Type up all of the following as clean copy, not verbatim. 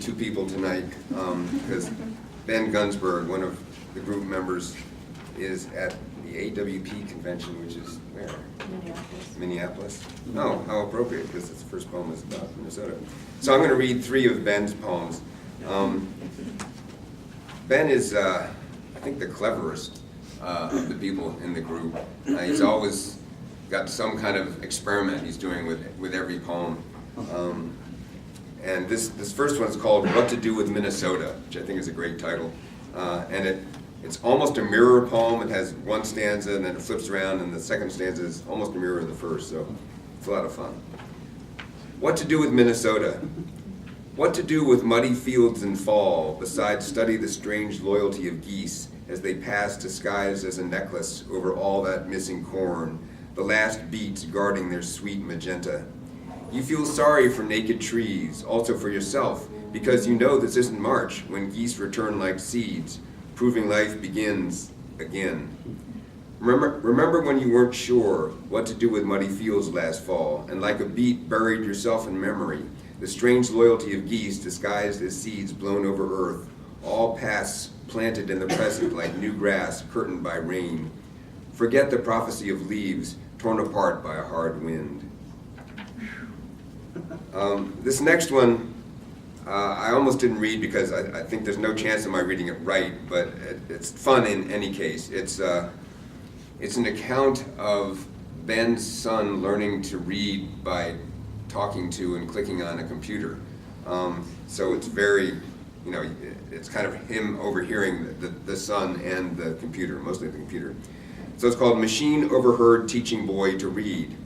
two people tonight, because Ben Gunsberg, one of the group members, is at the AWP convention, which is where? Minneapolis. Oh, how appropriate, because the first poem is about Minnesota. So I'm going to read three of Ben's poems. Ben is, I think, the cleverest of the people in the group. He's always got some kind of experiment he's doing with every poem. And this first one's called What to Do with Minnesota, which I think is a great title. And it's almost a mirror poem. It has one stanza and then it flips around, and the second stanza is almost a mirror of the first, so it's a lot of fun. What to do with Minnesota? What to do with muddy fields in fall, besides study the strange loyalty of geese as they pass disguised as a necklace over all that missing corn, the last beats guarding their sweet magenta. You feel sorry for naked trees, also for yourself, because you know this isn't March when geese return like seeds, proving life begins again. Remember when you weren't sure what to do with muddy fields last fall, and like a beat buried yourself in memory, the strange loyalty of geese disguised as seeds blown over earth, all pasts planted in the present like new grass curtained by rain. Forget the prophecy of leaves torn apart by a hard wind. This next one, I almost didn't read because I think there's no chance of my reading it right, but it's fun in any case. It's an account of Ben's son learning to read by talking to and clicking on a computer. So it's very, it's kind of him overhearing the son and the computer, mostly the computer. So it's called Machine Overheard Teaching Boy to Read.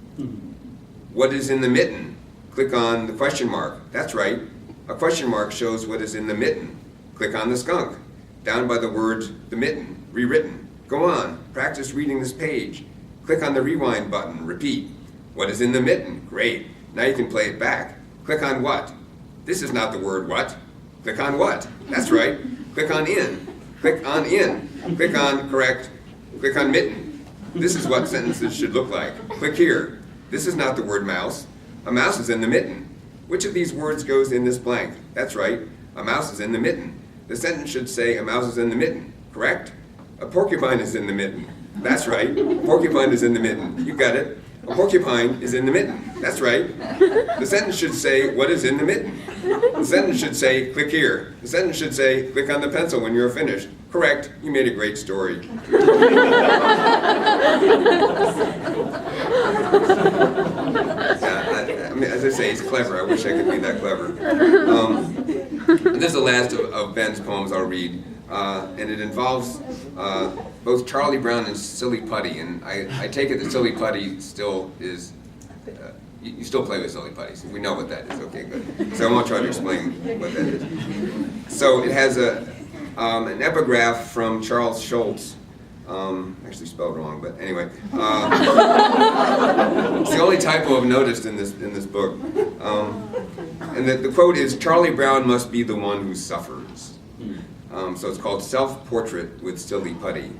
What is in the mitten? Click on the question mark. That's right. A question mark shows what is in the mitten. Click on the skunk. Down by the words, the mitten, rewritten. Go on, practice reading this page. Click on the rewind button, repeat. What is in the mitten? Great. Now you can play it back. Click on what? This is not the word what. Click on what? That's right. Click on in. Click on in. Click on correct. Click on mitten. This is what sentences should look like. Click here. This is not the word mouse. A mouse is in the mitten. Which of these words goes in this blank? That's right. A mouse is in the mitten. The sentence should say a mouse is in the mitten. Correct? A porcupine is in the mitten. That's right. A porcupine is in the mitten. You got it. A porcupine is in the mitten. That's right. The sentence should say, what is in the mitten? The sentence should say, click here. The sentence should say, click on the pencil when you're finished. Correct. You made a great story. As I say, he's clever. I wish I could be that clever. This is the last of Ben's poems I'll read. And it involves both Charlie Brown and Silly Putty. And I take it that Silly Putty still is, you still play with Silly Putties. We know what that is. Okay, good. So I won't try to explain what that is. So it has an epigraph from Charles Schultz. Actually spelled wrong, but anyway. It's the only typo I've noticed in this book. And the quote is, Charlie Brown must be the one who suffers. So it's called Self-Portrait with Silly Putty.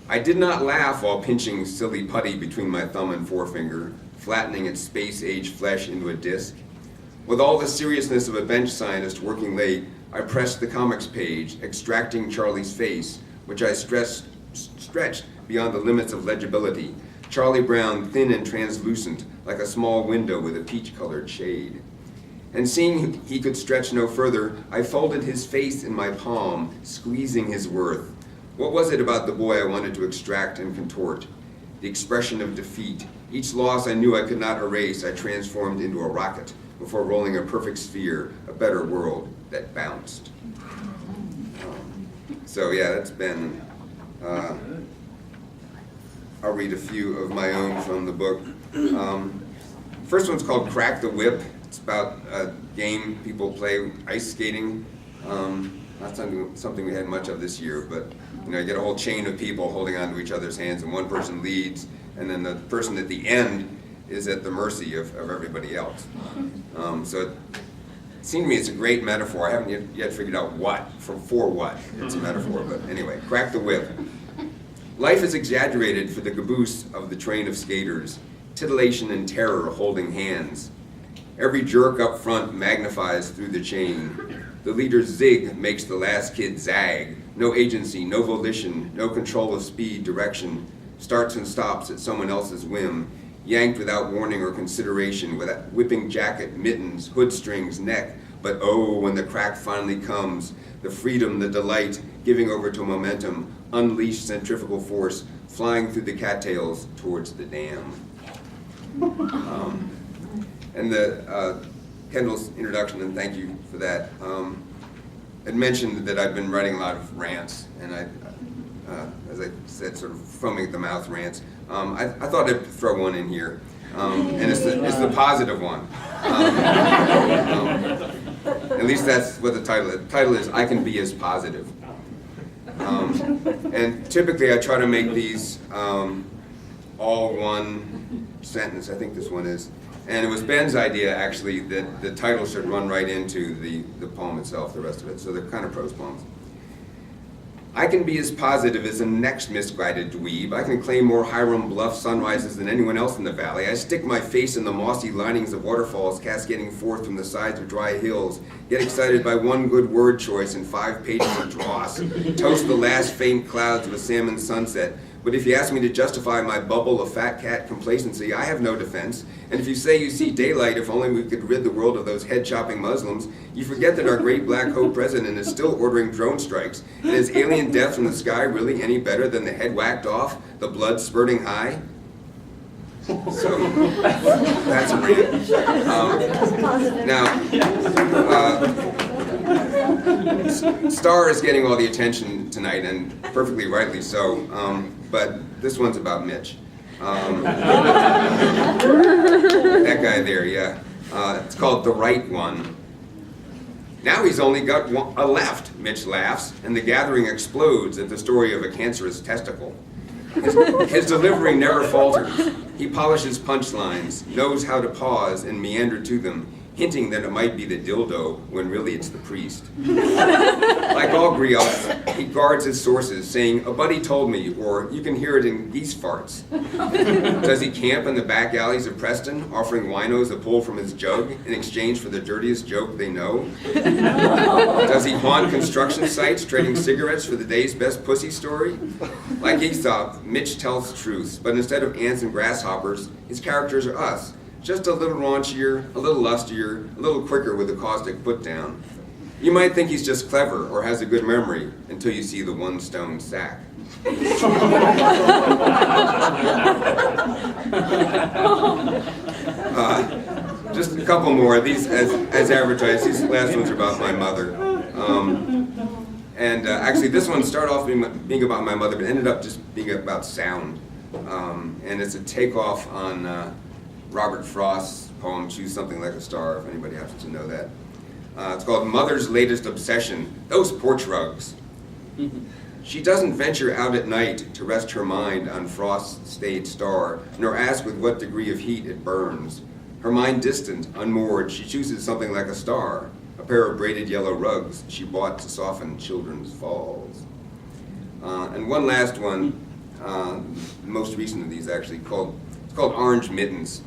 I did not laugh while pinching Silly Putty between my thumb and forefinger, flattening its space-age flesh into a disc. With all the seriousness of a bench scientist working late, I pressed the comics page, extracting Charlie's face, which I stretched beyond the limits of legibility. Charlie Brown, thin and translucent, like a small window with a peach-colored shade. And seeing he could stretch no further, I folded his face in my palm, squeezing his worth. What was it about the boy I wanted to extract and contort? The expression of defeat. Each loss I knew I could not erase, I transformed into a rocket before rolling a perfect sphere, a better world that bounced. So yeah, that's been, I'll read a few of my own from the book. First one's called Crack the Whip. It's about a game people play, ice skating. Not something we had much of this year, but you get a whole chain of people holding onto each other's hands, and one person leads, and then the person at the end is at the mercy of everybody else. So it seemed to me it's a great metaphor. I haven't yet figured out what, for what it's a metaphor, but anyway, Crack the Whip. Life is exaggerated for the caboose of the train of skaters, titillation and terror holding hands. Every jerk up front magnifies through the chain. The leader's zig makes the last kid zag. No agency, no volition, no control of speed, direction. Starts and stops at someone else's whim. Yanked without warning or consideration, with whipping jacket, mittens, hood strings, neck. But oh, when the crack finally comes, the freedom, the delight, giving over to momentum, unleashed centrifugal force, flying through the cattails towards the dam. And Kendall's introduction, and thank you for that, had mentioned that I've been writing a lot of rants, and as I said, sort of foaming at the mouth rants. I thought I'd throw one in here, and it's the positive one. At least that's what the title is. The title is "I Can Be As Positive." And typically I try to make these all one sentence. I think this one is. And it was Ben's idea, actually, that the title should run right into the poem itself, the rest of it. So they're kind of prose poems. I can be as positive as the next misguided dweeb. I can claim more Hiram Bluff sunrises than anyone else in the valley. I stick my face in the mossy linings of waterfalls cascading forth from the sides of dry hills. Get excited by one good word choice and 5 pages of dross. Toast the last faint clouds of a salmon sunset. But if you ask me to justify my bubble of fat cat complacency, I have no defense. And if you say you see daylight, if only we could rid the world of those head-chopping Muslims, you forget that our great black hope president is still ordering drone strikes. And is alien death from the sky really any better than the head whacked off, the blood spurting high? So, that's a rant. Star is getting all the attention tonight, and perfectly rightly so. But this one's about Mitch. That guy there, yeah. It's called The Right One. Now he's only got a left, Mitch laughs, and the gathering explodes at the story of a cancerous testicle. His delivery never falters. He polishes punchlines, knows how to pause and meander to them, hinting that it might be the dildo when really it's the priest. Like all griots, he guards his sources, saying, "A buddy told me," or "You can hear it in geese farts." Does he camp in the back alleys of Preston, offering winos a pull from his jug in exchange for the dirtiest joke they know? Does he haunt construction sites, trading cigarettes for the day's best pussy story? Like Aesop, Mitch tells truths, but instead of ants and grasshoppers, his characters are us. Just a little raunchier, a little lustier, a little quicker with a caustic put-down. You might think he's just clever or has a good memory until you see the one-stone sack. Just a couple more. These, as advertised, these last ones are about my mother. Actually, this one started off being about my mother, but ended up just being about sound. And it's a takeoff on Robert Frost's poem, Choose Something Like a Star, if anybody happens to know that. It's called Mother's Latest Obsession, Those Porch Rugs. She doesn't venture out at night to rest her mind on Frost's staid star, nor ask with what degree of heat it burns. Her mind distant, unmoored, she chooses something like a star, a pair of braided yellow rugs she bought to soften children's falls. And one last one, the most recent of these actually, it's called Orange Mittens.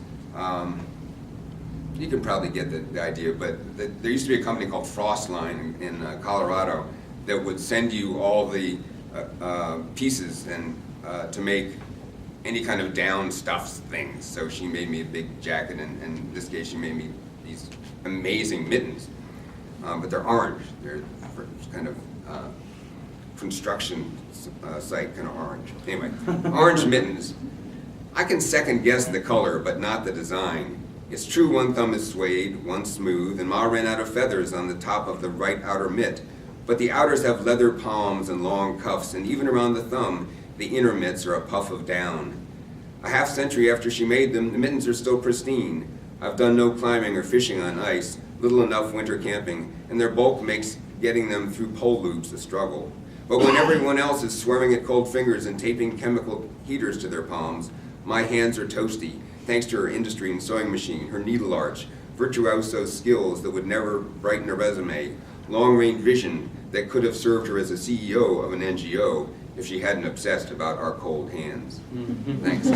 You can probably get the idea, but there used to be a company called Frostline in Colorado that would send you all the pieces and to make any kind of down stuffed things. So she made me a big jacket, and in this case she made me these amazing mittens. But they're orange. They're kind of construction site kind of orange. Anyway, Orange Mittens. I can second guess the color, but not the design. It's true one thumb is suede, one smooth, and Ma ran out of feathers on the top of the right outer mitt. But the outers have leather palms and long cuffs, and even around the thumb, the inner mitts are a puff of down. A half century after she made them, the mittens are still pristine. I've done no climbing or fishing on ice, little enough winter camping, and their bulk makes getting them through pole loops a struggle. But when everyone else is swearing at cold fingers and taping chemical heaters to their palms, my hands are toasty, thanks to her industry and sewing machine, her needle arch, virtuoso skills that would never brighten a resume, long-range vision that could have served her as a CEO of an NGO if she hadn't obsessed about our cold hands. Thanks.